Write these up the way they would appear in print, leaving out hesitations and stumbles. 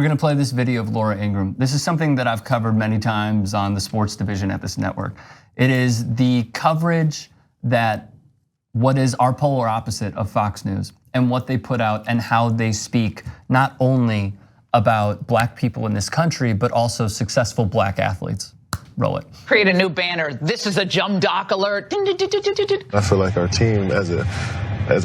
we're gonna play this video of Laura Ingraham. This is something that I've covered many times on the sports division at this network. It is the coverage that what is our polar opposite of Fox News and what they put out and how they speak, not only about black people in this country, but also successful black athletes. Roll it. Create a new banner. This is a Jum Doc alert. I feel like our team as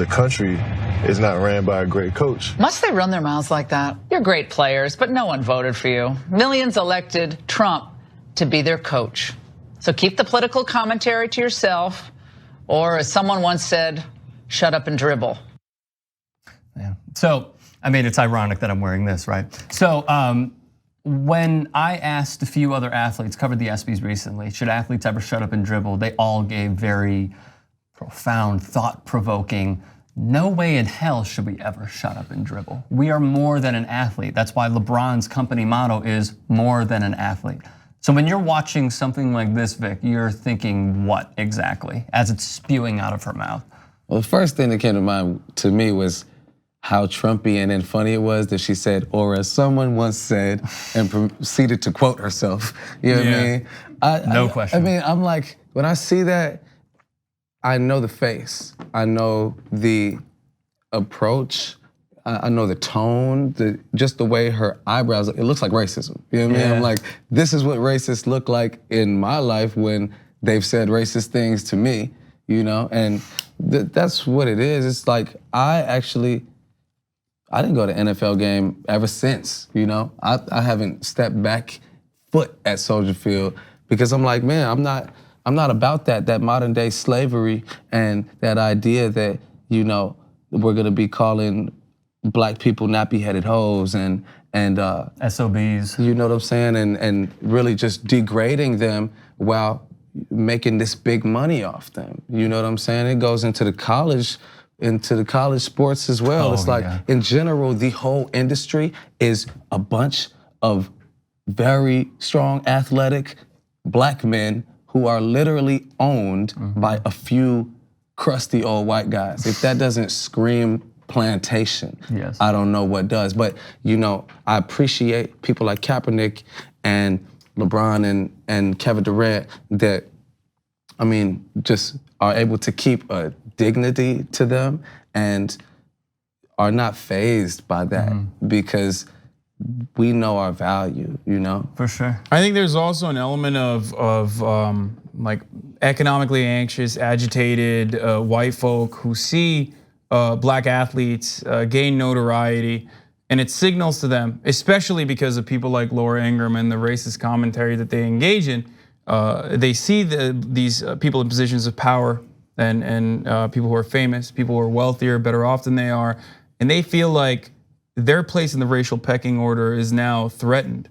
a country is not ran by a great coach. Must they run their mouths like that? You're great players, but no one voted for you. Millions elected Trump to be their coach. So keep the political commentary to yourself, or as someone once said, shut up and dribble. Yeah. So, I mean, it's ironic that I'm wearing this, right? So, when I asked a few other athletes, covered the ESPYs recently, should athletes ever shut up and dribble? They all gave very profound, thought-provoking, no way in hell should we ever shut up and dribble. We are more than an athlete. That's why LeBron's company motto is more than an athlete. So when you're watching something like this, Vic, you're thinking what exactly as it's spewing out of her mouth? Well, the first thing that came to mind to me was how Trumpian and funny it was that she said, or as someone once said, and proceeded to quote herself. You know what I mean? No question. I mean, I'm like, when I see that, I know the face. I know the approach. I know the tone, just the way her eyebrows, it looks like racism. You know what I mean? I'm like, this is what racists look like in my life when they've said racist things to me, you know? And that's what it is. It's like, I didn't go to an NFL game ever since, you know? I haven't stepped back foot at Soldier Field because I'm like, man, I'm not about that modern day slavery and that idea that, you know, we're gonna be calling black people nappy-headed hoes and SOBs. You know what I'm saying? And really just degrading them while making this big money off them. You know what I'm saying? It goes into the college sports as well. It's like, in general, the whole industry is a bunch of very strong, athletic black men who are literally owned by a few crusty old white guys. If that doesn't scream plantation, I don't know what does. But, you know, I appreciate people like Kaepernick and LeBron and Kevin Durant that, I mean, just are able to keep a dignity to them and are not fazed by that because we know our value, you know? For sure. I think there's also an element of like economically anxious, agitated white folk who see black athletes gain notoriety, and it signals to them, especially because of people like Laura Ingraham and the racist commentary that they engage in. They see these people in positions of power and people who are famous, people who are wealthier, better off than they are, and they feel like their place in the racial pecking order is now threatened.